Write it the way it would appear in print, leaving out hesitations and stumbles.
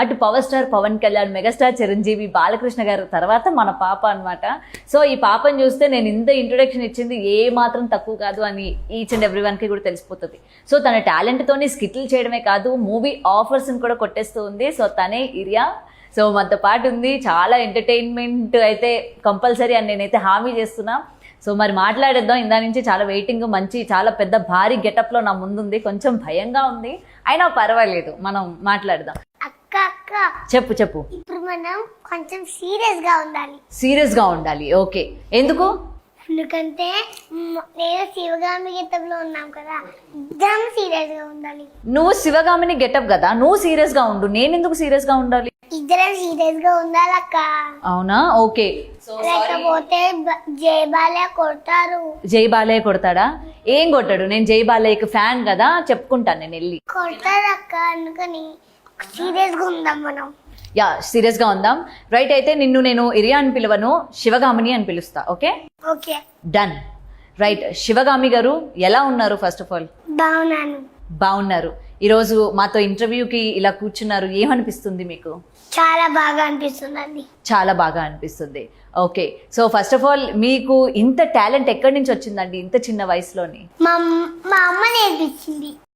అటు power star Pawan Kalyan, megastar Chiranjeevi, Balakrishna garu తర్వాత మన పాప అన్నమాట. సో ఈ పాపను చూస్తే నేను ఇంత ఇంట్రొడక్షన్ ఇచ్చింది ఏ మాత్రం తక్కువ కాదు అని ఈచ్ అండ్ ఎవ్రీ వన్కి కూడా తెలిసిపోతుంది. సో తన టాలెంట్తోని స్కిట్లు చేయడమే కాదు, మూవీ ఆఫర్స్ని కూడా కొట్టేస్తూ ఉంది. సో తనే ఇరియా. సో మనతో పాటు ఉంది. చాలా ఎంటర్టైన్మెంట్ అయితే కంపల్సరీ అని నేనైతే హామీ చేస్తున్నా. సో మరి మాట్లాడేద్దాం. ఇందా నుంచి చాలా వెయిటింగ్, మంచి చాలా పెద్ద భారీ గెటప్లో నా ముందుంది. కొంచెం భయంగా ఉంది, అయినా పర్వాలేదు, మనం మాట్లాడదాం. అక్క అక్క చెప్పు చెప్పు. ఇప్పుడు మనం కొంచెం సీరియస్ గా ఉండాలి. సీరియస్గా ఉండాలి, ఓకే. ఎందుకు? ఎందుకంటే నేను శివగామి గెటప్లో ఉన్నాం కదా, ఇద్దరం సీరియస్ గా ఉండాలి. నువ్వు శివగామిని గెటప్ కదా, నువ్వు సీరియస్గా ఉండు. నేను ఎందుకు సీరియస్గా ఉండాలి? ఇద్దరం సీరియస్ గా ఉండాలక్క. అవునా, ఓకే. లేకపోతే జై బాలయ్య కొడతారు. జై బాలయ్య కొడతాడా? ఏం కొట్టాడు? నేను జై బాలయ్యకి ఫ్యాన్ కదా, చెప్పుకుంటాను నేను వెళ్ళి. కొడతారు అక్క, అందుకని సీరియస్ గా ఉందాం మనం. యా, సీరియస్గా ఉందాం. రైట్, అయితే నిన్ను నేను ఇరియా అని పిలవను, శివగామిని అని పిలుస్తా. Okay okay done. Right, Sivagami గారు ఎలా ఉన్నారు? ఫస్ట్ ఆఫ్ ఆల్ బాగున్నాను. బాగున్నారు. ఈరోజు మాతో ఇంటర్వ్యూకి ఇలా కూర్చున్నారు, ఏమనిపిస్తుంది మీకు? చాలా బాగా అనిపిస్తుందండి. చాలా బాగా అనిపిస్తుంది. Okay, so first of all మీకు ఇంత టాలెంట్ ఎక్కడి నుంచి వచ్చిందండి ఇంత చిన్న వయసులోని? మా అమ్మ నేర్పించింది.